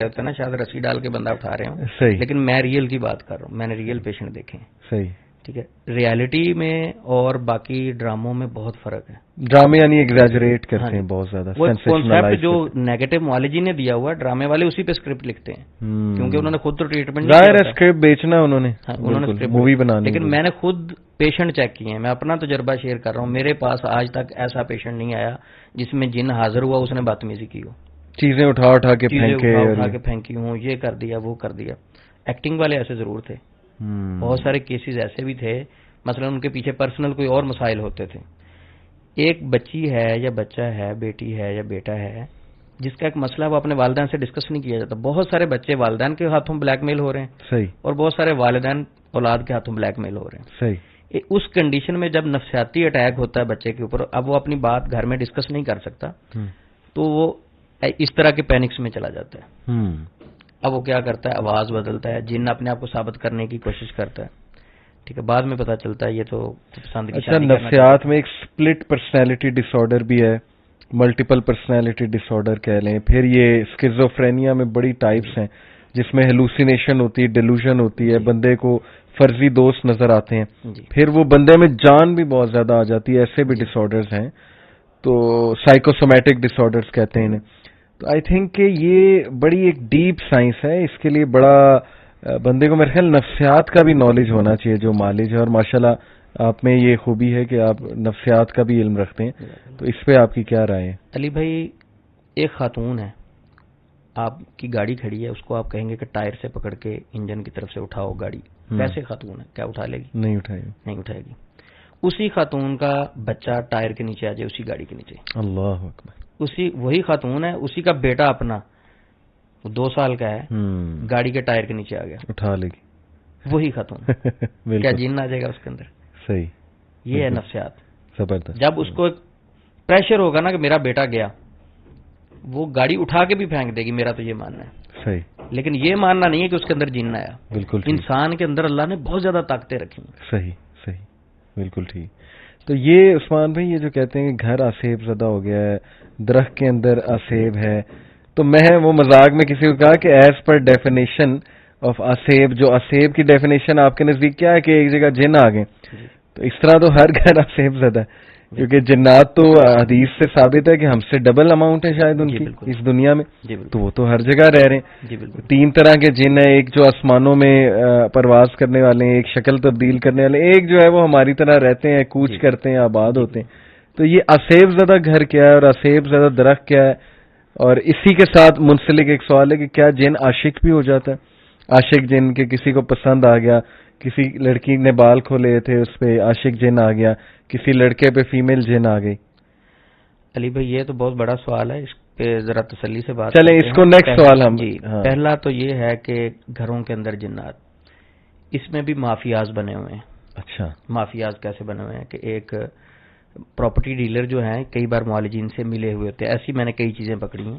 ہوتا ہے نا شاید رسی ڈال کے بندہ اٹھا رہے ہوں صحیح، لیکن میں ریئل کی بات کر رہا ہوں. میں نے ریئل پیشنٹ دیکھے ہیں. صحیح. ٹھیک ہے. ریالٹی میں اور باقی ڈراموں میں بہت فرق ہے. ڈرامے یعنی ایگزیجریٹ کرتے ہاں ہیں جی. بہت زیادہ، وہ سینسیشنلائز کانسیپٹ جو کرتے نیگیٹو مالوجی نے دیا ہوا ہے ڈرامے والے اسی پہ اسکرپٹ لکھتے ہیں کیونکہ انہوں نے خود تو ٹریٹمنٹ نہیں ظاہر کیا ہے ہوتا. اسکرپٹ بیچنا انہوں نے، ہاں انہوں نے بالکل اسکرپٹ مووی بنانی. لیکن میں نے خود پیشنٹ چیک کیے ہیں. میں اپنا تجربہ شیئر کر رہا ہوں. میرے پاس آج تک ایسا پیشنٹ نہیں آیا جس میں جن حاضر ہوا اس نے بدتمیزی کی ہو، چیزیں اٹھا اٹھا کے چیزیں پھینکے. اٹھا کے پھینکی ہوں، یہ کر دیا وہ کر دیا. ایکٹنگ والے ایسے ضرور تھے. بہت سارے کیسز ایسے بھی تھے مثلا ان کے پیچھے پرسنل کوئی اور مسائل ہوتے تھے. ایک بچی ہے یا بچہ ہے، بیٹی ہے یا بیٹا ہے، جس کا ایک مسئلہ وہ اپنے والدین سے ڈسکس نہیں کیا جاتا. بہت سارے بچے والدین کے ہاتھوں بلیک میل ہو رہے ہیں صحیح اور بہت سارے والدین اولاد کے ہاتھوں بلیک میل ہو رہے ہیں. صحیح. اس کنڈیشن میں جب نفسیاتی اٹیک ہوتا ہے بچے کے اوپر، اب وہ اپنی بات گھر میں ڈسکس نہیں کر سکتا تو وہ اس طرح کے پینکس میں چلا جاتا ہے. اب وہ کیا کرتا ہے، آواز بدلتا ہے، جن اپنے آپ کو ثابت کرنے کی کوشش کرتا ہے. ٹھیک ہے. بعد میں پتہ چلتا ہے یہ تو پسند کی اچھا، شادی کرنا نفسیات میں ایک سپلٹ پرسنالٹی ڈس آرڈر بھی ہے، ملٹیپل پرسنالٹی ڈس آرڈر کہہ لیں. پھر یہ اسکیزوفرینیا میں بڑی ٹائپس ہیں جس میں ہیلوسینیشن ہوتی ہے، ڈیلوژن ہوتی ہے، بندے کو فرضی دوست نظر آتے ہیں. پھر وہ بندے میں جان بھی بہت زیادہ آ جاتی ہے. ایسے بھی ڈس آرڈرز ہیں تو سائیکوسومیٹک ڈس آرڈرز کہتے ہیں انہیں. تو آئی تھنک کہ یہ بڑی ایک ڈیپ سائنس ہے. اس کے لیے بڑا بندے کو میرے خیال نفسیات کا بھی نالج ہونا چاہیے جو مالج ہے. اور ماشاءاللہ آپ میں یہ خوبی ہے کہ آپ نفسیات کا بھی علم رکھتے ہیں. تو اس پہ آپ کی کیا رائے ہے؟ علی بھائی، ایک خاتون ہے، آپ کی گاڑی کھڑی ہے، اس کو آپ کہیں گے کہ ٹائر سے پکڑ کے انجن کی طرف سے اٹھاؤ گاڑی، ویسے خاتون ہے، کیا اٹھا لے گی؟ نہیں اٹھائے گی. اسی خاتون کا بچہ ٹائر کے نیچے آ جائے اسی گاڑی کے نیچے، اللہ اکبر. وہی خاتون ہے، اسی کا بیٹا اپنا 2 سال کا ہے، گاڑی کے ٹائر کے نیچے آ گیا، اٹھا لے گی وہی خاتون. کیا جن آ جائے گا اس کے اندر؟ صحیح. یہ ہے نفسیات. زبردست. جب اس کو ایک پریشر ہوگا نا کہ میرا بیٹا گیا، وہ گاڑی اٹھا کے بھی پھینک دے گی. میرا تو یہ ماننا ہے. صحیح. لیکن یہ ماننا نہیں ہے کہ اس کے اندر جن آیا. بالکل. انسان کے اندر اللہ نے بہت زیادہ طاقتیں رکھی ہیں. صحیح صحیح، بالکل ٹھیک. تو یہ عثمان بھائی، یہ جو کہتے ہیں کہ گھر آسیب زدہ ہو گیا ہے، درخت کے اندر آسیب ہے، تو میں وہ مذاق میں کسی کو کہا کہ ایز پر ڈیفینیشن آف آسیب، جو آسیب کی ڈیفینیشن آپ کے نزدیک کیا ہے کہ ایک جگہ جن آ گئے، تو اس طرح تو ہر گھر آسیب زدہ ہے کیونکہ جنات تو حدیث سے ثابت ہے کہ ہم سے ڈبل اماؤنٹ ہے شاید ان کی اس دنیا میں، تو وہ تو ہر جگہ رہ رہے ہیں. 3 طرح کے جن ہیں، ایک جو آسمانوں میں پرواز کرنے والے ہیں، ایک شکل تبدیل کرنے والے، ایک جو ہے وہ ہماری طرح رہتے ہیں، کوچ کرتے ہیں، آباد ہوتے ہیں. تو یہ آسیب زدہ گھر کیا ہے اور آسیب زدہ درخت کیا ہے؟ اور اسی کے ساتھ منسلک ایک سوال ہے کہ کیا جن عاشق بھی ہو جاتا ہے؟ عاشق جن کے کسی کو پسند آ گیا، کسی لڑکی نے بال کھولے تھے اس پہ عاشق جن آ گیا، کسی لڑکے پہ فیمیل جن آ گئی. علی بھائی یہ تو بہت بڑا سوال ہے، اس پہ ذرا تسلی سے بات چلیں اس کو نیکسٹ سوال ہم. پہلا تو یہ ہے کہ گھروں کے اندر جنات، اس میں بھی مافیاز بنے ہوئے ہیں. اچھا، مافیاز کیسے بنے ہوئے ہیں کہ ایک پراپرٹی ڈیلر جو ہیں کئی بار معالجین سے ملے ہوئے ہوتے ہیں. ایسی میں نے کئی چیزیں پکڑی ہیں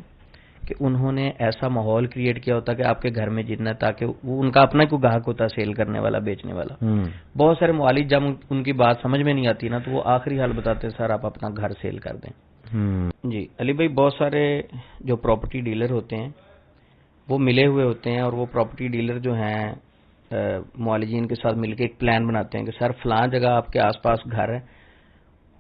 کہ انہوں نے ایسا ماحول کریٹ کیا ہوتا ہے کہ آپ کے گھر میں جن ہے تاکہ وہ ان کا اپنا کوئی گاہک ہوتا ہے سیل کرنے والا، بیچنے والا. بہت سارے معالج جب ان کی بات سمجھ میں نہیں آتی نا تو وہ آخری حال بتاتے ہیں سر آپ اپنا گھر سیل کر دیں. جی علی بھائی، بہت سارے جو پراپرٹی ڈیلر ہوتے ہیں وہ ملے ہوئے ہوتے ہیں اور وہ پراپرٹی ڈیلر جو ہیں معالجین کے ساتھ مل کے ایک پلان بناتے ہیں کہ سر فلاں جگہ آپ کے آس پاس گھر ہے،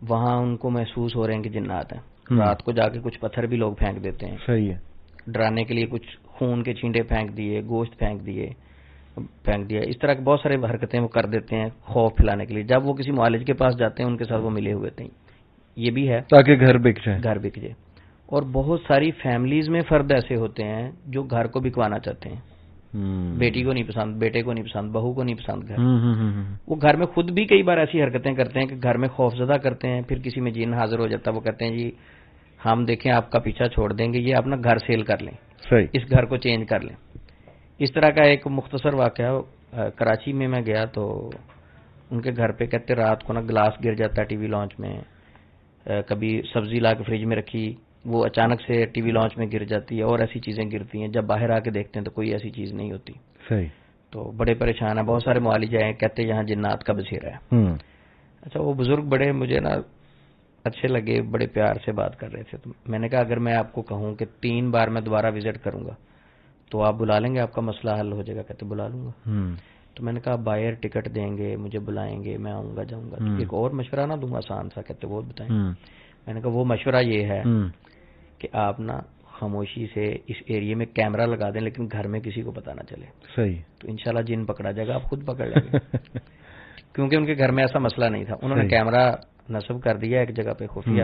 وہاں ان کو محسوس ہو رہے ہیں کہ جنات ہیں. رات کو جا کے کچھ پتھر بھی لوگ پھینک دیتے ہیں. صحیح ہے. ڈرانے کے لیے کچھ خون کے چینٹے پھینک دیے، گوشت پھینک دیا، اس طرح کے بہت سارے حرکتیں وہ کر دیتے ہیں خوف پھیلانے کے لیے. جب وہ کسی معالج کے پاس جاتے ہیں ان کے ساتھ وہ ملے ہوئے تھے. یہ بھی ہے تاکہ گھر بک جائے. اور بہت ساری فیملیز میں فرد ایسے ہوتے ہیں جو گھر کو بکوانا چاہتے ہیں. بیٹی کو نہیں پسند، بیٹے کو نہیں پسند، بہو کو نہیں پسند گھر. وہ گھر میں خود بھی کئی بار ایسی حرکتیں کرتے ہیں کہ گھر میں خوف زدہ کرتے ہیں. پھر کسی میں جن حاضر ہو جاتا ہے، وہ کہتے ہیں جی ہم دیکھیں آپ کا پیچھا چھوڑ دیں گے، یہ اپنا گھر سیل کر لیں، اس گھر کو چینج کر لیں. اس طرح کا ایک مختصر واقعہ، کراچی میں گیا تو ان کے گھر پہ کہتے رات کو نا گلاس گر جاتا ہے ٹی وی لانچ میں. کبھی سبزی لا کے فریج میں رکھی، وہ اچانک سے ٹی وی لانچ میں گر جاتی ہے، اور ایسی چیزیں گرتی ہیں. جب باہر آ کے دیکھتے ہیں تو کوئی ایسی چیز نہیں ہوتی. صحیح. تو بڑے پریشان ہیں. بہت سارے معالج ہیں کہتے یہاں جنات کا بسیرا ہے. اچھا، وہ بزرگ بڑے مجھے نا اچھے لگے، بڑے پیار سے بات کر رہے تھے. تو میں نے کہا اگر میں آپ کو کہوں کہ 3 بار میں دوبارہ وزٹ کروں گا تو آپ بلا لیں گے, آپ کا مسئلہ حل ہو جائے گا. کہتے بلا لوں گا. تو میں نے کہا بائر ٹکٹ دیں گے, مجھے بلائیں گے, میں آؤں گا جاؤں گا. تو ایک اور مشورہ نہ دوں گا آسان سا. کہتے وہ بتائیں. میں نے کہا وہ مشورہ یہ ہے کہ آپ نا خاموشی سے اس ایریے میں کیمرہ لگا دیں, لیکن گھر میں کسی کو پتہ نہ چلے. صحیح. تو انشاءاللہ جن پکڑا جائے گا, آپ خود پکڑ لیں گے. کیونکہ ان کے گھر میں ایسا مسئلہ نہیں تھا. انہوں نے کیمرہ نصب کر دیا ایک جگہ پہ خفیہ.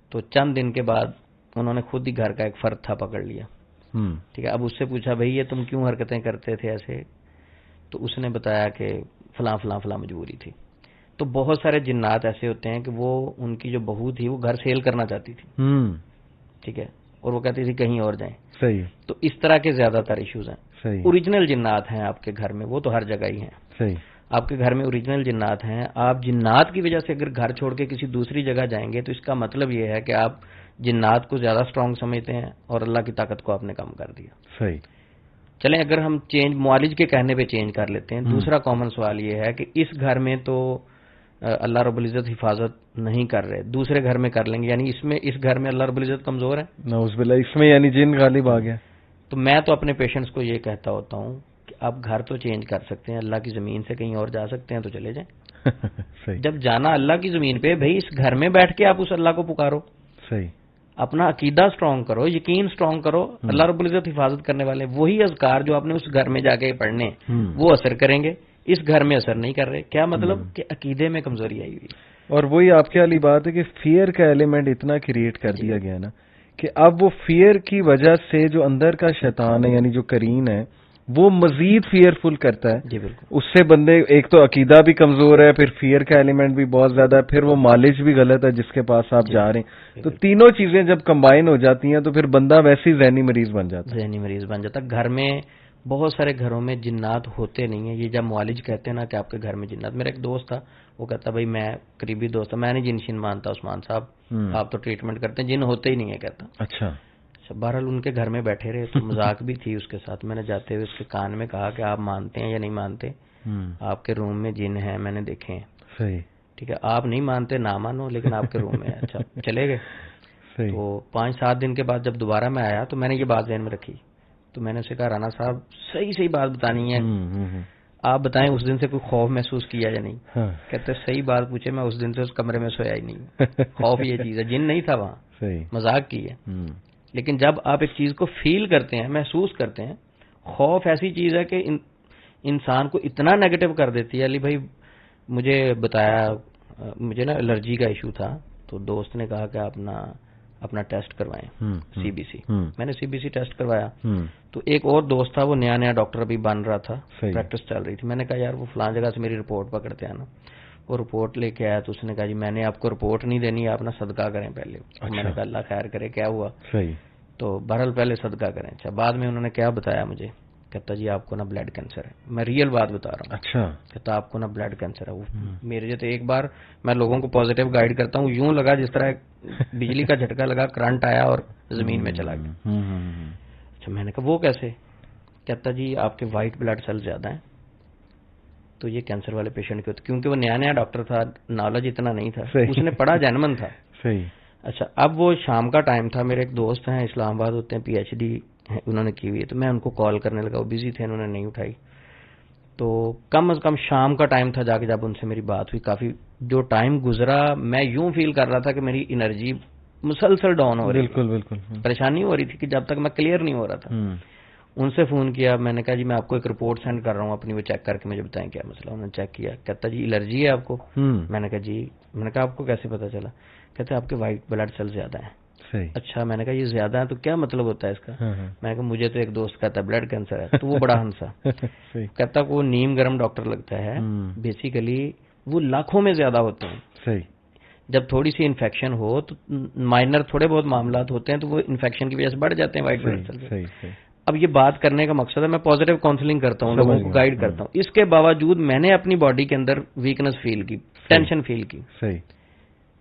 تو چند دن کے بعد انہوں نے خود ہی گھر کا ایک فرد تھا پکڑ لیا. ٹھیک ہے. اب اس سے پوچھا بھائی یہ تم کیوں حرکتیں کرتے تھے ایسے؟ تو اس نے بتایا کہ فلاں فلاں فلاں مجبوری تھی. تو بہت سارے جنات ایسے ہوتے ہیں کہ وہ ان کی جو بہو تھی وہ گھر سیل کرنا چاہتی تھی. ٹھیک ہے. اور وہ کہتی تھی کہیں اور جائیں. صحیح. تو اس طرح کے زیادہ تر ایشوز ہیں. صحیح. اوریجنل جنات ہیں آپ کے گھر میں, وہ تو ہر جگہ ہی ہیں. صحیح. آپ کے گھر میں اوریجنل جنات ہیں. آپ جنات کی وجہ سے اگر گھر چھوڑ کے کسی دوسری جگہ جائیں گے تو اس کا مطلب یہ ہے کہ آپ جنات کو زیادہ اسٹرانگ سمجھتے ہیں اور اللہ کی طاقت کو آپ نے کم کر دیا. صحیح. چلیں اگر ہم چینج معالج کے کہنے پہ چینج کر لیتے ہیں. دوسرا کامن سوال یہ ہے کہ اس گھر میں تو اللہ رب العزت حفاظت نہیں کر رہے, دوسرے گھر میں کر لیں گے, یعنی اس گھر میں اللہ رب العزت کمزور ہے. نعوذ باللہ, اس میں یعنی جن غالب آ گیا. تو میں تو اپنے پیشنٹس کو یہ کہتا ہوتا ہوں کہ آپ گھر تو چینج کر سکتے ہیں, اللہ کی زمین سے کہیں اور جا سکتے ہیں تو چلے جائیں. صحیح. جب جانا اللہ کی زمین پہ, بھائی اس گھر میں بیٹھ کے آپ اس اللہ کو پکارو. صحیح. اپنا عقیدہ اسٹرانگ کرو, یقین اسٹرانگ کرو. اللہ رب العزت حفاظت کرنے والے وہی اذکار جو آپ نے اس گھر میں جا کے پڑھنے وہ اثر کریں گے. اس گھر میں اثر نہیں کر رہے. کیا مطلب کہ عقیدے میں کمزوری آئی ہوئی. اور وہی آپ کے والی بات ہے کہ فیئر کا ایلیمنٹ اتنا کریٹ کر دیا گیا نا کہ اب وہ فیئر کی وجہ سے جو اندر کا شیطان ہے یعنی جو کرین ہے وہ مزید فیئر فل کرتا ہے. جی بالکل. اس سے بندے ایک تو عقیدہ بھی کمزور ہے, پھر فیئر کا ایلیمنٹ بھی بہت زیادہ ہے, پھر وہ مالج بھی غلط ہے جس کے پاس آپ جا رہے ہیں. تو تینوں چیزیں جب کمبائن ہو جاتی ہیں تو پھر بندہ ویسے ہی ذہنی مریض بن جاتا ہے. ذہنی مریض بن جاتا ہے. گھر میں بہت سارے گھروں میں جنات ہوتے نہیں ہیں. یہ جب معالج کہتے ہیں نا کہ آپ کے گھر میں جنات, میرا ایک دوست تھا وہ کہتا بھائی میں قریبی دوست تھا, میں نہیں جن شن مانتا عثمان صاحب, آپ تو ٹریٹمنٹ کرتے ہیں, جن ہوتے ہی نہیں ہے کہتا. اچھا. بہرحال ان کے گھر میں بیٹھے رہے تو مذاق بھی تھی اس کے ساتھ. میں نے جاتے ہوئے اس کے کان میں کہا کہ آپ مانتے ہیں یا نہیں مانتے, آپ کے روم میں جن ہیں میں نے دیکھے ہیں. صحیح. ٹھیک ہے. آپ نہیں مانتے نہ مانو, لیکن آپ کے روم میں. اچھا چلے گئے. تو 5-7 دن کے بعد جب دوبارہ میں آیا تو میں نے یہ بات ذہن میں رکھی. تو میں نے اسے کہا رانا صاحب صحیح بات بتانی ہے, آپ بتائیں اس دن سے کوئی خوف محسوس کیا یا نہیں؟ کہتے صحیح بات پوچھے, میں اس دن سے اس کمرے میں سویا ہی نہیں. خوف یہ چیز ہے, جن نہیں تھا وہاں, مذاق کی ہے. لیکن جب آپ ایک چیز کو فیل کرتے ہیں, محسوس کرتے ہیں, خوف ایسی چیز ہے کہ انسان کو اتنا نیگیٹو کر دیتی ہے. علی بھائی مجھے بتایا, مجھے نا الرجی کا ایشو تھا, تو دوست نے کہا کہ آپ اپنا ٹیسٹ کروائیں, سی بی سی. میں نے سی بی سی ٹیسٹ کروایا. تو ایک اور دوست تھا, وہ نیا ڈاکٹر ابھی بن رہا تھا, پریکٹس چل رہی تھی. میں نے کہا یار وہ فلاں جگہ سے میری رپورٹ پکڑتے ہیں نا. وہ رپورٹ لے کے آیا تو اس نے کہا جی میں نے آپ کو رپورٹ نہیں دینی, آپ نا صدقہ کریں پہلے. میں نے کہا اللہ خیر کرے, کیا ہوا؟ تو بہرحال پہلے صدقہ کریں. اچھا بعد میں انہوں نے کیا بتایا مجھے, کہتا جی آپ کو نا بلڈ کینسر ہے. میں ریئل بات بتا رہا ہوں. اچھا. کہتا آپ کو نا بلڈ کینسر ہے. میرے جو تو ایک بار میں لوگوں کو پازیٹیو گائیڈ کرتا ہوں, یوں لگا جس طرح بجلی کا جھٹکا لگا, کرنٹ آیا اور زمین میں چلا گیا. اچھا میں نے کہا وہ کیسے؟ کہتا جی آپ کے وائٹ بلڈ سیل زیادہ ہیں تو یہ کینسر والے پیشنٹ کے ہوتے, کیونکہ وہ نیا ڈاکٹر تھا, نالج اتنا نہیں تھا, اس نے پڑھا جینمن تھا. صحیح. اچھا اب وہ شام کا ٹائم تھا, میرے ایک دوست ہیں اسلام آباد ہوتے ہیں, پی ایچ ڈی انہوں نے کی ہوئی ہے, تو میں ان کو کال کرنے لگا, وہ بزی تھے, انہوں نے نہیں اٹھائی. تو کم از کم شام کا ٹائم تھا جا کے جب ان سے میری بات ہوئی. کافی جو ٹائم گزرا میں یوں فیل کر رہا تھا کہ میری انرجی مسلسل ڈاؤن ہو رہی. بالکل پریشانی ہو رہی تھی کہ جب تک میں کلیئر نہیں ہو رہا تھا. ان سے فون کیا, میں نے کہا جی میں آپ کو ایک رپورٹ سینڈ کر رہا ہوں اپنی, وہ چیک کر کے مجھے بتائیں کیا مسئلہ. انہوں نے چیک کیا, کہتا جی الرجی ہے آپ کو. میں نے کہا جی. میں نے کہا آپ کو کیسے پتا چلا؟ کہتے آپ کے وائٹ بلڈ سیل زیادہ ہیں. اچھا میں نے کہا یہ زیادہ ہے تو کیا مطلب ہوتا ہے اس کا؟ میں نے کہا مجھے تو ایک دوست کہتا ہے بلڈ کینسر ہے, تو وہ بڑا ہنسا. کہتا وہ نیم گرم ڈاکٹر لگتا ہے, بیسیکلی وہ لاکھوں میں زیادہ ہوتے ہیں. جب تھوڑی سی انفیکشن ہو تو مائنر تھوڑے بہت معاملات ہوتے ہیں تو وہ انفیکشن کی وجہ سے بڑھ جاتے ہیں وائٹ بلڈ سیل. اب یہ بات کرنے کا مقصد ہے میں پازیٹیو کاؤنسلنگ کرتا ہوں, لوگوں کو گائیڈ کرتا ہوں. اس کے باوجود میں نے اپنی باڈی کے اندر ویکنس فیل کی, ٹینشن فیل کی.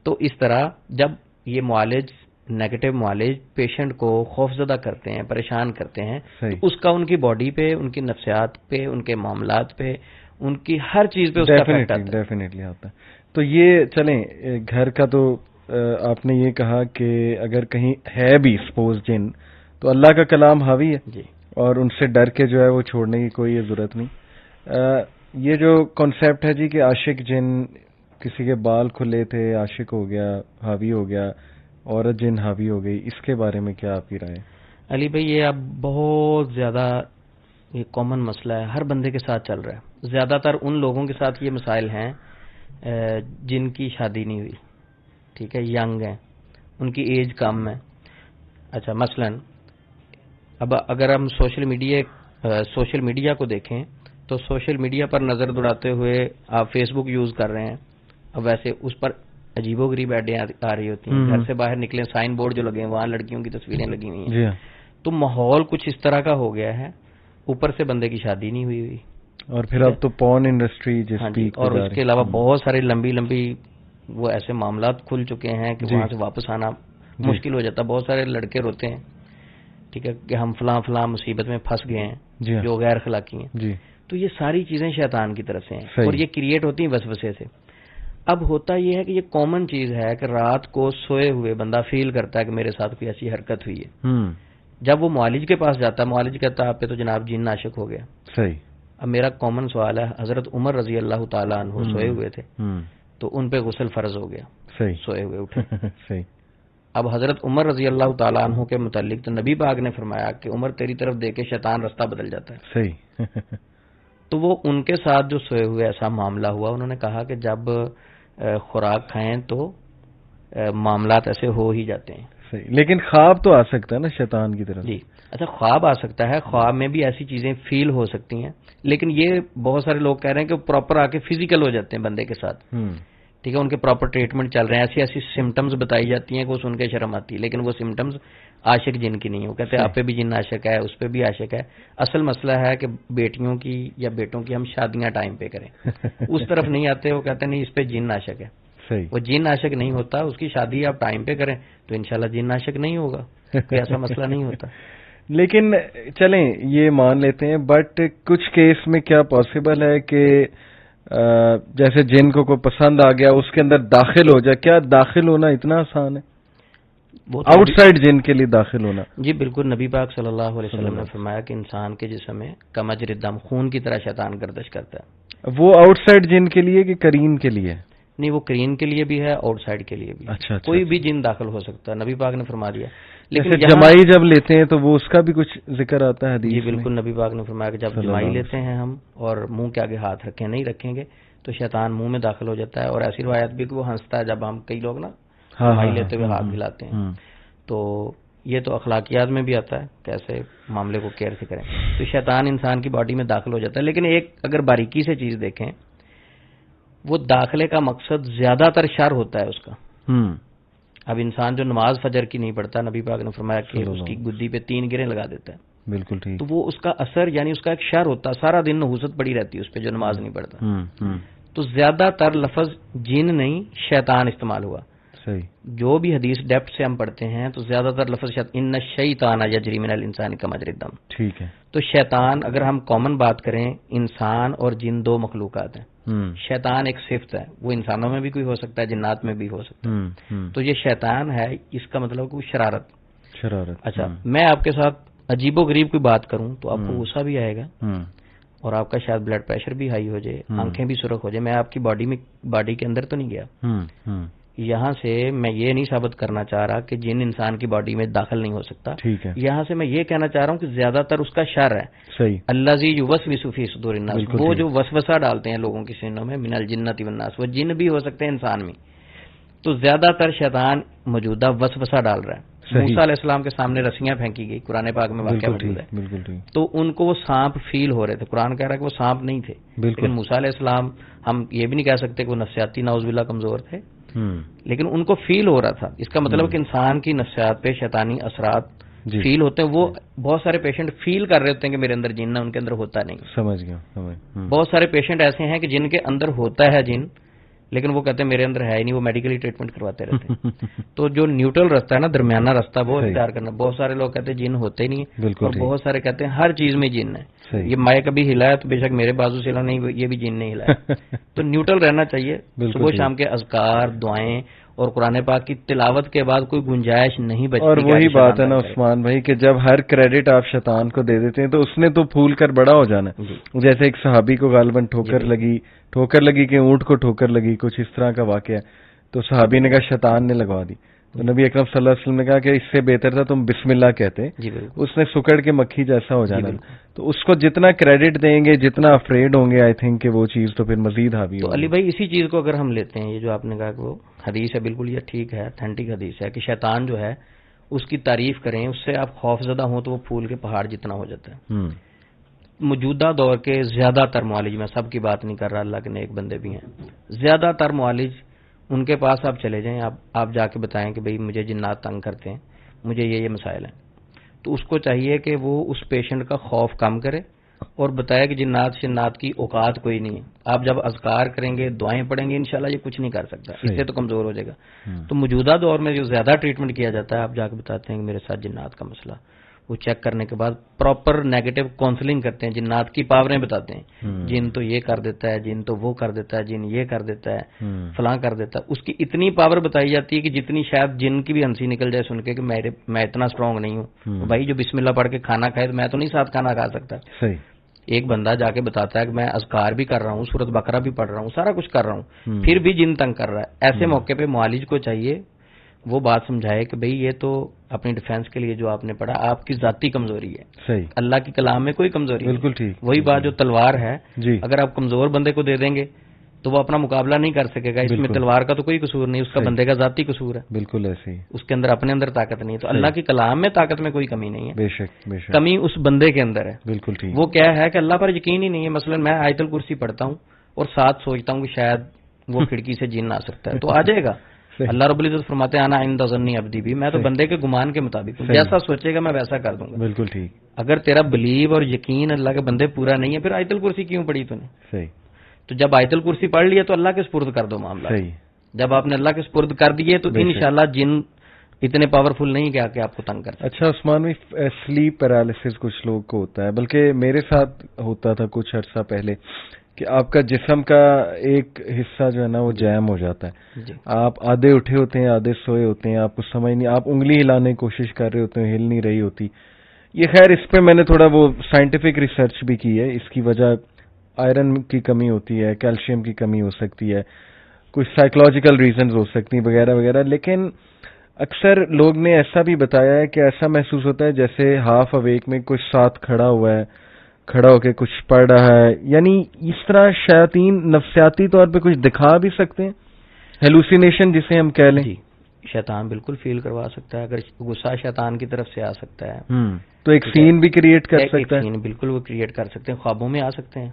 تو اس طرح جب یہ معالج نیگیٹو معالج پیشنٹ کو خوف زدہ کرتے ہیں, پریشان کرتے ہیں, تو اس کا ان کی باڈی پہ, ان کی نفسیات پہ, ان کے معاملات پہ, ان کی ہر چیز پہ اس کا افیکٹ آتا ہے. ڈیفینیٹلی آتا ہے. تو یہ چلیں گھر کا تو آپ نے یہ کہا کہ اگر کہیں ہے بھی سپوز جن, تو اللہ کا کلام حاوی ہے. جی اور ان سے ڈر کے جو ہے وہ چھوڑنے کی کوئی ضرورت نہیں. یہ جو کانسیپٹ ہے جی کہ عاشق جن، کسی کے بال کھلے تھے عاشق ہو گیا، حاوی ہو گیا، عورت جن حاوی ہو گئی، اس کے بارے میں کیا آپ کی رائے؟ علی بھائی یہ اب بہت زیادہ یہ کامن مسئلہ ہے، ہر بندے کے ساتھ چل رہا ہے. زیادہ تر ان لوگوں کے ساتھ یہ مسائل ہیں جن کی شادی نہیں ہوئی، ٹھیک ہے، ینگ ہیں، ان کی ایج کم ہے. اچھا مثلا اب اگر ہم سوشل میڈیا کو دیکھیں تو سوشل میڈیا پر نظر دوڑاتے ہوئے آپ فیس بک یوز کر رہے ہیں، اب ویسے اس پر عجیب و غریب ایڈیں آ رہی ہوتی ہیں. گھر سے باہر نکلیں سائن بورڈ جو لگے ہیں وہاں لڑکیوں کی تصویریں لگی ہوئی ہیں. تو ماحول کچھ اس طرح کا ہو گیا ہے، اوپر سے بندے کی شادی نہیں ہوئی اور پھر اب تو پورن انڈسٹری اور اس کے علاوہ بہت سارے لمبی وہ ایسے معاملات کھل چکے ہیں کہ وہاں سے واپس آنا مشکل ہو جاتا ہے. بہت سارے لڑکے روتے ہیں، ٹھیک ہے، کہ ہم فلاں مصیبت میں پھنس گئے ہیں جو غیر اخلاقی ہیں. تو یہ ساری چیزیں شیطان کی طرف سے ہیں اور یہ کریٹ ہوتی ہیں وسوسے سے. اب ہوتا یہ ہے کہ یہ کامن چیز ہے کہ رات کو سوئے ہوئے بندہ فیل کرتا ہے کہ میرے ساتھ کوئی ایسی حرکت ہوئی ہے. جب وہ معالج کے پاس جاتا ہے، معالج کہتا ہے آپ پہ تو جناب جن عاشق ہو گیا. صحیح. اب میرا کامن سوال ہے، حضرت عمر رضی اللہ تعالیٰ عنہ سوئے ہوئے تھے تو ان پہ غسل فرض ہو گیا. صحیح. سوئے ہوئے اٹھے. صحیح. اب حضرت عمر رضی اللہ تعالیٰ عنہ کے متعلق تو نبی پاک نے فرمایا کہ عمر تیری طرف دیکھ کے شیطان رستہ بدل جاتا ہے. صحیح. تو وہ ان کے ساتھ جو سوئے ہوئے ایسا معاملہ ہوا، انہوں نے کہا کہ جب خوراک کھائیں تو معاملات ایسے ہو ہی جاتے ہیں. صحیح. لیکن خواب تو آ سکتا ہے نا شیطان کی طرف. جی اچھا، خواب آ سکتا ہے، خواب میں بھی ایسی چیزیں فیل ہو سکتی ہیں، لیکن یہ بہت سارے لوگ کہہ رہے ہیں کہ پراپر آ کے فزیکل ہو جاتے ہیں بندے کے ساتھ. ٹھیک ہے، ان کے پراپر ٹریٹمنٹ چل رہے ہیں، ایسی سمٹمز بتائی جاتی ہیں کہ وہ سن کے شرم آتی ہے، لیکن وہ سمٹمز عاشق جن کی نہیں. وہ کہتے ہیں آپ پہ بھی جن عاشق ہے، اس پہ بھی عاشق ہے. اصل مسئلہ ہے کہ بیٹیوں کی یا بیٹوں کی ہم شادیاں ٹائم پہ کریں، اس طرف نہیں آتے. وہ کہتے ہیں نہیں اس پہ جن عاشق ہے. وہ جن عاشق نہیں ہوتا، اس کی شادی آپ ٹائم پہ کریں تو انشاءاللہ جن عاشق نہیں ہوگا، کوئی ایسا مسئلہ نہیں ہوتا. لیکن چلیں یہ مان لیتے ہیں، بٹ کچھ کیس میں کیا پاسبل ہے کہ جیسے جن کو کوئی پسند آ گیا اس کے اندر داخل ہو جائے؟ کیا داخل ہونا اتنا آسان ہے؟ آؤٹ سائڈ جن کے لیے داخل ہونا؟ جی بالکل، نبی پاک صلی اللہ علیہ وسلم نے فرمایا کہ انسان کے جسم میں کمجر الدم، خون کی طرح شیطان گردش کرتا ہے. وہ آؤٹ سائڈ جن کے لیے کہ کرین کے لیے؟ نہیں، وہ کرین کے لیے بھی ہے، آؤٹ سائڈ کے لیے بھی. اچھا. کوئی بھی جن داخل ہو سکتا ہے، نبی پاک نے فرما دیا. لیکن جمائی جب لیتے ہیں تو وہ اس کا بھی کچھ ذکر آتا ہے حدیث میں؟ جی بالکل، نبی پاک نے فرمایا کہ جب جمائی لیتے ہیں ہم اور منہ کے آگے ہاتھ رکھیں، نہیں رکھیں گے تو شیطان منہ میں داخل ہو جاتا ہے. اور ایسی روایت بھی کہ وہ ہنستا ہے جب ہم کئی لوگ نا جمائی لیتے ہوئے ہاتھ ہلاتے ہیں. تو یہ تو اخلاقیات میں بھی آتا ہے کیسے معاملے کو کیئر سے کریں. تو شیطان انسان کی باڈی میں داخل ہو جاتا ہے. لیکن ایک اگر باریکی سے چیز دیکھیں، وہ داخلے کا مقصد زیادہ تر شر ہوتا ہے اس کا. اب انسان جو نماز فجر کی نہیں پڑھتا، نبی پاک نے فرمایا کہ اس کی گدی پہ 3 گریں لگا دیتا ہے. بالکل ٹھیک. تو وہ اس کا اثر یعنی اس کا ایک شر ہوتا ہے، سارا دن نحوست پڑی رہتی ہے اس پہ جو نماز نہیں پڑھتا. تو زیادہ تر لفظ جن نہیں شیطان استعمال ہوا. صحیح. جو بھی حدیث ڈیپتھ سے ہم پڑھتے ہیں تو زیادہ تر لفظ ان الشیطان یجری من الانسان کمجری الدم. ٹھیک ہے. تو شیطان اگر ہم کامن بات کریں، انسان اور جن دو مخلوقات ہیں. شیطان ایک صفت ہے، وہ انسانوں میں بھی کوئی ہو سکتا ہے، جنات میں بھی ہو سکتا ہے. تو یہ شیطان ہے، اس کا مطلب کوئی شرارت. اچھا، میں آپ کے ساتھ عجیب و غریب کوئی بات کروں تو آپ کو غصہ بھی آئے گا اور آپ کا شاید بلڈ پریشر بھی ہائی ہو جائے، آنکھیں بھی سرخ ہو جائے. میں آپ کی باڈی کے اندر تو نہیں گیا، یہاں سے میں یہ نہیں ثابت کرنا چاہ رہا کہ جن انسان کی باڈی میں داخل نہیں ہو سکتا. یہاں سے میں یہ کہنا چاہ رہا ہوں کہ زیادہ تر اس کا شر ہے. صحیح. الذی یوسوس فی صدور الناس، وہ جو وسوسہ ڈالتے ہیں لوگوں کی سینوں میں، من الجنۃ والناس، وہ جن بھی ہو سکتے ہیں انسان میں. تو زیادہ تر شیطان موجودہ وسوسہ ڈال رہا ہے. موسیٰ علیہ السلام کے سامنے رسیاں پھینکی گئی، قرآن پاک میں واقعہ موجود ہے. تو ان کو وہ سانپ فیل ہو رہے تھے. قرآن کہہ رہا ہے کہ وہ سانپ نہیں تھے، لیکن موسیٰ علیہ السلام، ہم یہ بھی نہیں کہہ سکتے کہ وہ نفسیاتی نعوذ باللہ کمزور تھے، لیکن ان کو فیل ہو رہا تھا. اس کا مطلب کہ انسان کی نفسیات پہ شیطانی اثرات فیل ہوتے ہیں. وہ بہت سارے پیشنٹ فیل کر رہے ہوتے ہیں کہ میرے اندر جن ہے، ان کے اندر ہوتا نہیں. سمجھ گیا. بہت سارے پیشنٹ ایسے ہیں کہ جن کے اندر ہوتا ہے جن، لیکن وہ کہتے ہیں میرے اندر ہے ہی نہیں، وہ میڈیکلی ٹریٹمنٹ کرواتے رہتے ہیں. تو جو نیوٹرل راستہ ہے نا، درمیانہ راستہ، وہ اختیار کرنا. بہت سارے لوگ کہتے ہیں جن ہوتے نہیں، اور بہت سارے کہتے ہیں ہر چیز میں جن ہے. یہ میں کبھی ہلایا تو بے شک میرے بازو سے ہلا نہیں، یہ بھی جن نے ہلایا. تو نیوٹرل رہنا چاہیے. صبح شام کے اذکار، دعائیں اور قرآن پاک کی تلاوت کے بعد کوئی گنجائش نہیں بچتی. اور وہی بات ہے نا عثمان بھائی کہ جب ہر کریڈٹ آپ شیطان کو دے دیتے ہیں تو اس نے تو پھول کر بڑا ہو جانا. جیسے ایک صحابی کو غالباً ٹھوکر لگی کہ اونٹ کو ٹھوکر لگی، کچھ اس طرح کا واقعہ ہے. تو صحابی نے کہا شیطان نے لگوا دی. تو نبی اکرم صلی اللہ علیہ وسلم نے کہا کہ اس سے بہتر تھا تم بسم اللہ کہتے. اس نے سکڑ کے مکھی جیسا ہو جانا. تو اس کو جتنا کریڈٹ دیں گے، جتنا افریڈ ہوں گے، آئی تھنک کہ وہ چیز تو پھر مزید حاوی ہوگی. تو علی بھائی اسی چیز کو اگر ہم لیتے ہیں، یہ جو آپ نے کہا کہ وہ حدیث ہے، بالکل یہ ٹھیک ہے، اتھینٹک حدیث ہے کہ شیطان جو ہے اس کی تعریف کریں، اس سے آپ خوف زدہ ہوں تو وہ پھول کے پہاڑ جتنا ہو جاتا ہے. موجودہ دور کے زیادہ تر معالج، میں سب کی بات نہیں کر رہا، اللہ کے نیک بندے بھی ہیں، زیادہ تر معالج ان کے پاس آپ چلے جائیں، آپ جا کے بتائیں کہ بھئی مجھے جنات تنگ کرتے ہیں، مجھے یہ مسائل ہیں. تو اس کو چاہیے کہ وہ اس پیشنٹ کا خوف کم کرے اور بتایا کہ جنات کی اوقات کوئی نہیں ہے. آپ جب اذکار کریں گے، دعائیں پڑھیں گے، انشاءاللہ یہ کچھ نہیں کر سکتا، اس سے تو کمزور ہو جائے گا. تو موجودہ دور میں جو زیادہ ٹریٹمنٹ کیا جاتا ہے، آپ جا کے بتاتے ہیں کہ میرے ساتھ جنات کا مسئلہ، وہ چیک کرنے کے بعد پراپر نیگیٹو کاؤنسلنگ کرتے ہیں، جنات کی پاوریں بتاتے ہیں، جن تو یہ کر دیتا ہے، جن تو وہ کر دیتا ہے، جن یہ کر دیتا ہے، فلاں کر دیتا ہے. اس کی اتنی پاور بتائی جاتی ہے کہ جتنی شاید جن کی بھی ہنسی نکل جائے سن کے کہ میں اتنا اسٹرانگ نہیں ہوں. بھائی جو بسم اللہ پڑھ کے کھانا کھائے تو میں تو نہیں ساتھ کھانا کھا سکتا. ایک بندہ جا کے بتاتا ہے کہ میں اذکار بھی کر رہا ہوں، سورۃ بقرہ بھی پڑھ رہا ہوں، سارا کچھ کر رہا ہوں، پھر بھی جن تنگ کر رہا ہے. ایسے موقع پہ معالج کو چاہیے وہ بات سمجھائے کہ بھئی یہ تو اپنی ڈیفینس کے لیے جو آپ نے پڑھا آپ کی ذاتی کمزوری ہے. صحیح. اللہ کی کلام میں کوئی کمزوری نہیں. بالکل ٹھیک. وہی بات جو تلوار ہے، اگر آپ کمزور بندے کو دے دیں گے تو وہ اپنا مقابلہ نہیں کر سکے گا. اس میں تلوار کا تو کوئی قصور نہیں، اس کا بندے کا ذاتی قصور ہے. بالکل ایسے ہی. اس کے اندر اپنے اندر طاقت نہیں ہے. تو اللہ کی کلام میں طاقت میں کوئی کمی نہیں ہے. بے شک بے شک. کمی اس بندے کے اندر ہے. بالکل ٹھیک. وہ کیا ہے کہ اللہ پر یقین ہی نہیں ہے. مثلا میں آیت الکرسی پڑھتا ہوں اور ساتھ سوچتا ہوں کہ شاید وہ کھڑکی سے جن آ سکتا ہے، تو آ جائے گا. اللہ رب العزت فرماتے ہیں انا عند ظن عبدی بھی، میں تو بندے کے گمان کے مطابق جیسا سوچے گا میں ویسا کر دوں گا. بالکل ٹھیک. اگر تیرا بلیو اور یقین اللہ کے بندے پورا نہیں ہے پھر آیت الکرسی کیوں پڑھی تو نے؟ صحیح. تو جب آیت الکرسی پڑھ لیا تو اللہ کے سپرد کر دو معاملہ. صحیح. جب آپ نے اللہ کے سپرد کر دیے تو انشاءاللہ جن اتنے پاورفل نہیں کہ آپ کو تنگ کرتے. اچھا عثمان بھائی، سلیپ پیرالسس کچھ لوگ کو ہوتا ہے، بلکہ میرے ساتھ ہوتا تھا کچھ عرصہ پہلے، کہ آپ کا جسم کا ایک حصہ جو ہے نا وہ جیم ہو جاتا ہے. آپ آدھے اٹھے ہوتے ہیں، آدھے سوئے ہوتے ہیں، آپ کو سمجھ نہیں، آپ انگلی ہلانے کی کوشش کر رہے ہوتے ہیں، ہل نہیں رہی ہوتی. یہ خیر اس پہ میں نے تھوڑا وہ سائنٹیفک ریسرچ بھی کی ہے. اس کی وجہ آئرن کی کمی ہوتی ہے، کیلشیم کی کمی ہو سکتی ہے، کچھ سائیکولوجیکل ریزنز ہو سکتی ہیں وغیرہ وغیرہ. لیکن اکثر لوگ نے ایسا بھی بتایا ہے کہ ایسا محسوس ہوتا ہے جیسے ہاف اویک میں کچھ ساتھ کھڑا ہوا ہے، کھڑا ہو کے کچھ پڑھ رہا ہے. یعنی اس طرح شیاطین نفسیاتی طور پہ کچھ دکھا بھی سکتے ہیں، ہیلوسینیشن جسے ہم کہہ لیں. شیطان بالکل فیل کروا سکتا ہے. اگر غصہ شیطان کی طرف سے آ سکتا ہے تو ایک سین بھی کریٹ کر سکتا ہے. سین بالکل وہ کریٹ کر سکتے ہیں، خوابوں میں آ سکتے ہیں.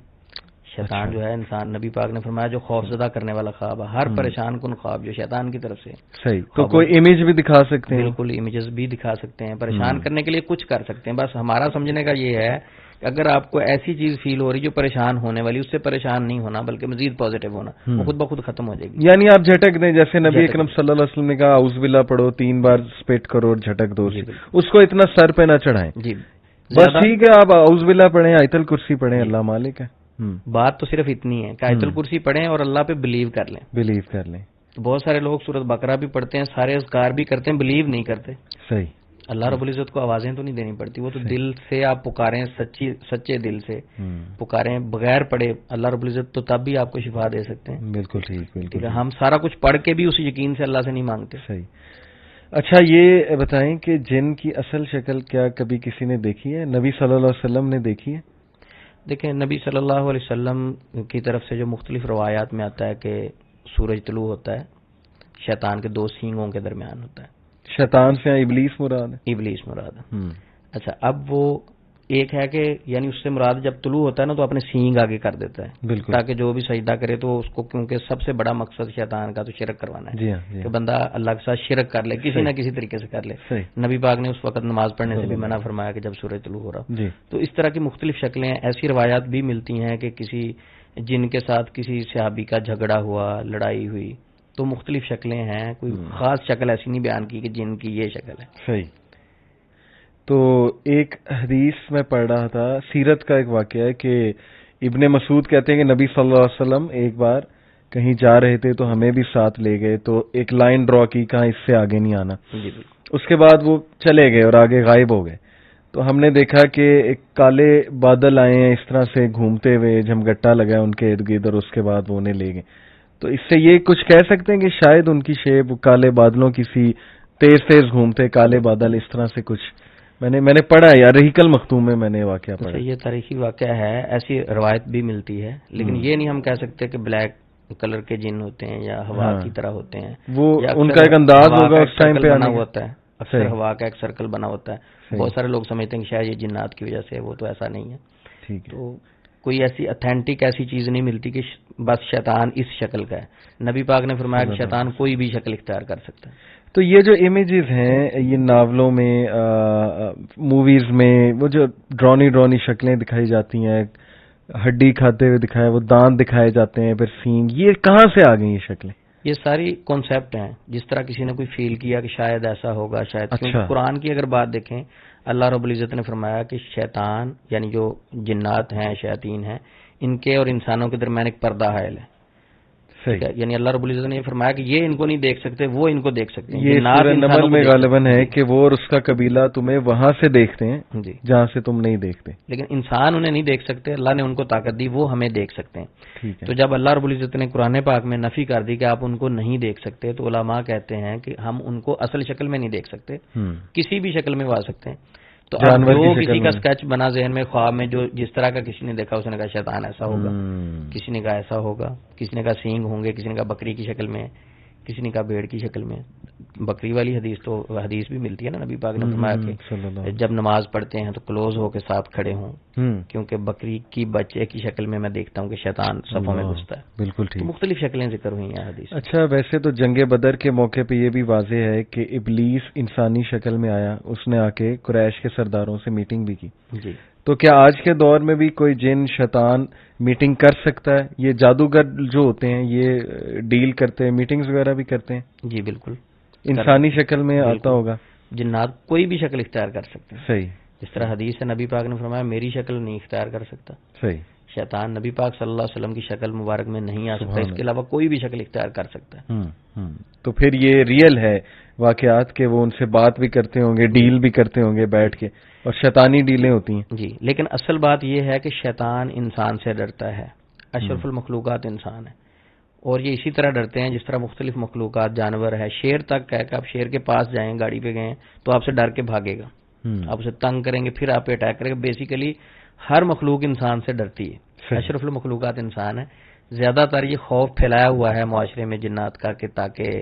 شیطان جو ہے انسان، نبی پاک نے فرمایا جو خوف زدہ کرنے والا خواب ہے، ہر پریشان کن خواب جو شیطان کی طرف سے. صحیح. تو کوئی امیج بھی دکھا سکتے ہیں. بالکل امیجز بھی دکھا سکتے ہیں، پریشان کرنے کے لیے کچھ کر سکتے ہیں. بس ہمارا سمجھنے کا یہ ہے کہ اگر آپ کو ایسی چیز فیل ہو رہی جو پریشان ہونے والی، اس سے پریشان نہیں ہونا بلکہ مزید پازیٹیو ہونا، وہ خود بخود ختم ہو جائے گی. یعنی آپ جھٹک دیں، جیسے نبی اکرم صلی اللہ علیہ وسلم نے کہا اعوذ باللہ پڑھو 3 بار اسپیٹ کرو اور جھٹک دو. اس کو اتنا سر پہ نہ چڑھائیں. جی بس ٹھیک ہے، آپ اعوذ باللہ پڑھیں، آیت الکرسی پڑھیں، اللہ مالک ہے. بات تو صرف اتنی ہے کہ آیت الکرسی پڑھیں اور اللہ پہ بلیو کر لیں. بلیو کر لیں. بہت سارے لوگ سورۃ بقرہ بھی پڑھتے ہیں، سارے اذکار بھی کرتے ہیں، بلیو نہیں کرتے. صحیح. اللہ رب العزت کو آوازیں تو نہیں دینی پڑتی، وہ تو دل سے آپ پکاریں، سچے دل سے پکاریں بغیر پڑھے. اللہ رب العزت تو تب بھی آپ کو شفا دے سکتے ہیں. بالکل ٹھیک. بالکل. ہم سارا کچھ پڑھ کے بھی اس یقین سے اللہ سے نہیں مانگتے. صحیح. اچھا یہ بتائیں کہ جن کی اصل شکل کیا کبھی کسی نے دیکھی ہے؟ نبی صلی اللہ علیہ وسلم نے دیکھی ہے؟ دیکھیں نبی صلی اللہ علیہ وسلم کی طرف سے جو مختلف روایات میں آتا ہے کہ سورج طلوع ہوتا ہے، شیطان کے 2 سینگوں کے درمیان ہوتا ہے. شیطان سے ابلیس مراد ہے؟ ابلیس مراد ہے. اچھا اب وہ ایک ہے کہ یعنی اس سے مراد جب طلوع ہوتا ہے نا تو اپنے سینگ آگے کر دیتا ہے. بالکل. تاکہ جو بھی سجدہ کرے تو اس کو، کیونکہ سب سے بڑا مقصد شیطان کا تو شرک کروانا ہے. جی ہاں. کہ بندہ اللہ کے ساتھ شرک کر لے، کسی نہ کسی طریقے سے کر لے. نبی پاک نے اس وقت نماز پڑھنے سے بھی منع فرمایا کہ جب سورج طلوع ہو رہا. تو اس طرح کی مختلف شکلیں، ایسی روایات بھی ملتی ہیں کہ کسی جن کے ساتھ کسی صحابی کا جھگڑا ہوا، لڑائی ہوئی، تو مختلف شکلیں ہیں. کوئی خاص شکل ایسی نہیں بیان کی کہ جن کی یہ شکل ہے. صحیح. تو ایک حدیث میں پڑھ رہا تھا، سیرت کا ایک واقعہ ہے کہ ابن مسعود کہتے ہیں کہ نبی صلی اللہ علیہ وسلم ایک بار کہیں جا رہے تھے تو ہمیں بھی ساتھ لے گئے، تو ایک لائن ڈرا کی، کہاں اس سے آگے نہیں آنا. جی اس کے بعد وہ چلے گئے اور آگے غائب ہو گئے. تو ہم نے دیکھا کہ ایک کالے بادل آئے ہیں اس طرح سے گھومتے ہوئے، جھمگٹا لگا ہے ان کے ارد گرد، اور اس کے بعد وہ انہیں لے گئے. تو اس سے یہ کچھ کہہ سکتے ہیں کہ شاید ان کی شیپ کالے بادلوں کی سی، تیز تیز گھومتے کالے بادل، اس طرح سے کچھ میں نے پڑھا ہے یار، رحیق المختوم میں میں نے واقعہ پڑھا. یہ تاریخی واقعہ ہے، ایسی روایت بھی ملتی ہے، لیکن یہ نہیں ہم کہہ سکتے کہ بلیک کلر کے جن ہوتے ہیں یا ہوا کی طرح ہوتے ہیں. وہ ان کا ایک انداز ہوگا اس ٹائم پہ بنا ہوتا ہے، اکثر ہوا کا ایک سرکل بنا ہوتا ہے. بہت سارے لوگ سمجھتے ہیں کہ شاید یہ جنات کی وجہ سے، وہ تو ایسا نہیں ہے. تو کوئی ایسی اتھینٹک ایسی چیز نہیں ملتی کہ بس شیطان اس شکل کا ہے. نبی پاک نے فرمایا کہ شیطان کوئی بھی شکل اختیار کر سکتا ہے. تو یہ جو امیجز ہیں یہ ناولوں میں، موویز میں، وہ جو ڈرونی شکلیں دکھائی جاتی ہیں، ہڈی کھاتے ہوئے دکھائے، وہ دانت دکھائے جاتے ہیں، پھر سینگ، یہ کہاں سے آ گئی یہ شکلیں؟ یہ ساری کانسیپٹ ہیں، جس طرح کسی نے کوئی فیل کیا کہ شاید ایسا ہوگا، شاید. کیونکہ قرآن کی اگر بات دیکھیں، اللہ رب العزت نے فرمایا کہ شیطان یعنی جو جنات ہیں، شیاطین ہیں، ان کے اور انسانوں کے درمیان ایک پردہ حائل ہے. یعنی اللہ رب العزت نے یہ فرمایا کہ یہ ان کو نہیں دیکھ سکتے، وہ ان کو دیکھ سکتے ہیں. یہ سورہ نمل میں غالباً ہے کہ وہ اور اس کا قبیلہ تمہیں وہاں سے دیکھتے ہیں جہاں سے تم نہیں دیکھتے، لیکن انسان انہیں نہیں دیکھ سکتے. اللہ نے ان کو طاقت دی، وہ ہمیں دیکھ سکتے ہیں. تو جب اللہ رب العزت نے قرآن پاک میں نفی کر دی کہ آپ ان کو نہیں دیکھ سکتے، تو علماء کہتے ہیں کہ ہم ان کو اصل شکل میں نہیں دیکھ سکتے، کسی بھی شکل میں وہ آ سکتے ہیں. تو اب جو کسی کا اسکیچ بنا ذہن میں خواب میں، جو جس طرح کا کسی نے دیکھا، اس نے کہا شیطان ایسا ہوگا، کسی نے کہا ایسا ہوگا، کسی نے کہا سینگ ہوں گے، کسی نے کہا بکری کی شکل میں، کسی نے کہا بھیڑ کی شکل میں. بکری والی حدیث بھی ملتی ہے نا، نبی پاک نے فرمایا کہ جب نماز پڑھتے ہیں تو کلوز ہو کے ساتھ کھڑے ہوں، کیونکہ بکری کی بچے کی شکل میں دیکھتا ہوں کہ شیطان صفوں میں گھستا ہے. بالکل ٹھیک. مختلف شکلیں ذکر ہوئی ہیں حدیث. اچھا، ویسے تو جنگ بدر کے موقع پہ یہ بھی واضح ہے کہ ابلیس انسانی شکل میں آیا، اس نے آ کے قریش کے سرداروں سے میٹنگ بھی کی. جی. تو کیا آج کے دور میں بھی کوئی جن شیطان میٹنگ کر سکتا ہے؟ یہ جادوگر جو ہوتے ہیں یہ ڈیل کرتے ہیں، میٹنگز وغیرہ بھی کرتے ہیں؟ جی بالکل. انسانی شکل میں آتا ہوگا. جنات کوئی بھی شکل اختیار کر سکتے ہیں. صحیح. جس طرح حدیث ہے، نبی پاک نے فرمایا میری شکل نہیں اختیار کر سکتا. صحیح. شیطان نبی پاک صلی اللہ علیہ وسلم کی شکل مبارک میں نہیں آ سکتا، اس کے علاوہ کوئی بھی شکل اختیار کر سکتا ہے. تو پھر یہ ریئل ہے واقعات کہ وہ ان سے بات بھی کرتے ہوں گے، ڈیل بھی کرتے ہوں گے بیٹھ کے، اور شیطانی ڈیلیں ہوتی ہیں. جی، لیکن اصل بات یہ ہے کہ شیطان انسان سے ڈرتا ہے. اشرف المخلوقات انسان ہے، اور یہ اسی طرح ڈرتے ہیں جس طرح مختلف مخلوقات، جانور ہے. شیر تک ہے کہ آپ شیر کے پاس جائیں، گاڑی پہ گئے تو آپ سے ڈر کے بھاگے گا، آپ اسے تنگ کریں گے، پھر آپ پہ اٹیک کرے گا. بیسیکلی ہر مخلوق انسان سے ڈرتی ہے. اشرف المخلوقات انسان ہے. زیادہ تر یہ خوف پھیلایا ہوا ہے معاشرے میں جنات کا، کہ تاکہ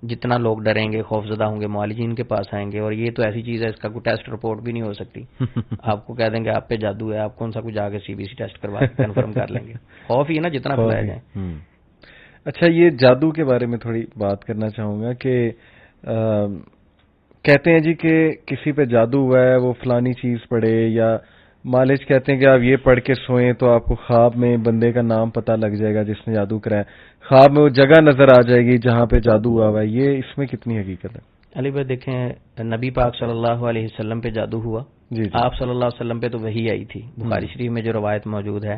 جتنا لوگ ڈریں گے، خوف زدہ ہوں گے، معالجین کے پاس آئیں گے. اور یہ تو ایسی چیز ہے اس کا کوئی ٹیسٹ رپورٹ بھی نہیں ہو سکتی. آپ کو کہہ دیں گے آپ پہ جادو ہے، آپ کون سا کچھ آگے سی بی سی ٹیسٹ کروا کے کنفرم کر لیں گے. خوف ہی ہے نا جتنا پھیلایا جائے. اچھا، یہ جادو کے بارے میں تھوڑی بات کرنا چاہوں گا کہ کہتے ہیں جی کہ کسی پہ جادو ہوا ہے، وہ فلانی چیز پڑھے، یا مالج کہتے ہیں کہ آپ یہ پڑھ کے سوئیں تو آپ کو خواب میں بندے کا نام پتہ لگ جائے گا جس نے جادو کرایا، خواب میں وہ جگہ نظر آ جائے گی جہاں پہ جادو ہوا ہوا ہے. یہ اس میں کتنی حقیقت ہے؟ علی بھائی دیکھیں، نبی پاک صلی اللہ علیہ وسلم پہ جادو ہوا. آپ صلی اللہ علیہ وسلم پہ تو وحی آئی تھی. بخاری شریف میں جو روایت موجود ہے،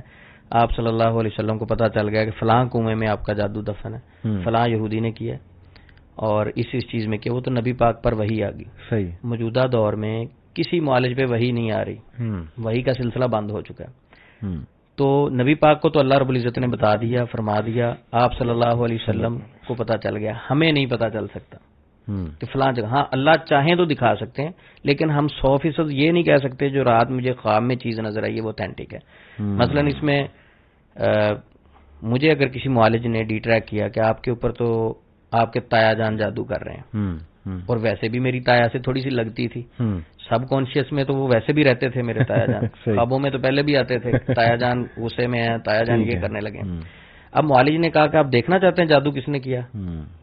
آپ صلی اللہ علیہ وسلم کو پتہ چل گیا کہ فلاں کنویں میں آپ کا جادو دفن ہے، فلاں یہودی نے کیا اور اس چیز میں کیا. وہ تو نبی پاک پر وحی آ گئی. صحیح. موجودہ دور میں کسی معالج پہ وحی نہیں آ رہی، وحی کا سلسلہ بند ہو چکا ہے. تو نبی پاک کو تو اللہ رب العزت نے بتا دیا، فرما دیا. آپ صلی اللہ علیہ وسلم کو پتہ چل گیا، ہمیں نہیں پتہ چل سکتا کہ فلاں جگہ. ہاں اللہ چاہیں تو دکھا سکتے ہیں، لیکن ہم 100% یہ نہیں کہہ سکتے جو رات مجھے خواب میں چیز نظر آئی ہے وہ اوتھینٹک ہے. مثلا اس میں مجھے اگر کسی معالج نے ڈی ٹریک کیا کہ آپ کے اوپر تو آپ کے تایا جان جادو کر رہے ہیں، اور ویسے بھی میری تایا سے تھوڑی سی لگتی تھی، سب کانشیس میں تو وہ ویسے بھی رہتے تھے میرے تایا جان، خوابوں میں تو پہلے بھی آتے تھے، تایا جان غصے میں ہیں، تایا جان یہ کرنے لگے. اب معالج نے کہا کہ آپ دیکھنا چاہتے ہیں جادو کس نے کیا؟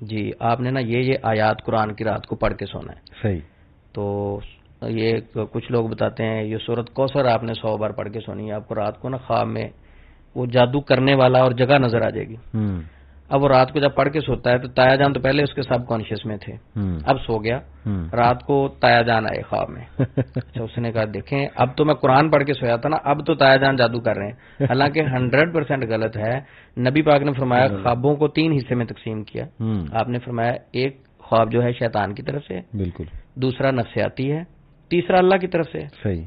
جی، آپ نے نا یہ آیات قرآن کی رات کو پڑھ کے سونا ہے. صحیح. تو یہ کچھ لوگ بتاتے ہیں یہ سورۃ کوثر آپ نے 100 بار پڑھ کے سونی ہے، آپ کو رات کو نا خواب میں وہ جادو کرنے والا اور جگہ نظر آ جائے گی. اب وہ رات کو جب پڑھ کے سوتا ہے تو تایا جان تو پہلے اس کے سب کانشیس میں تھے، اب سو گیا، رات کو تایا جان آئے خواب میں. اچھا اس نے کہا دیکھیں اب تو میں قرآن پڑھ کے سویا تھا نا، اب تو تایا جان جادو کر رہے ہیں. حالانکہ 100% غلط ہے. نبی پاک نے فرمایا خوابوں کو 3 حصے میں تقسیم کیا. آپ نے فرمایا ایک خواب جو ہے شیطان کی طرف سے، بالکل، دوسرا نفسیاتی ہے، تیسرا اللہ کی طرف سے. صحیح.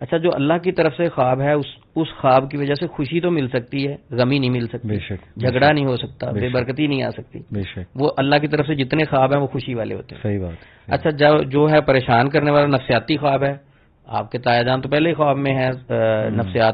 اچھا جو اللہ کی طرف سے خواب ہے اس خواب کی وجہ سے خوشی تو مل سکتی ہے، غمی نہیں مل سکتی، بے شک، جھگڑا نہیں ہو سکتا، بے برکتی نہیں آ سکتی. بے شک، وہ اللہ کی طرف سے جتنے خواب ہیں وہ خوشی والے ہوتے ہیں. صحیح بات. اچھا جو ہے پریشان کرنے والا نفسیاتی خواب ہے، آپ کے تایا جان تو پہلے ہی خواب میں ہے نفسیات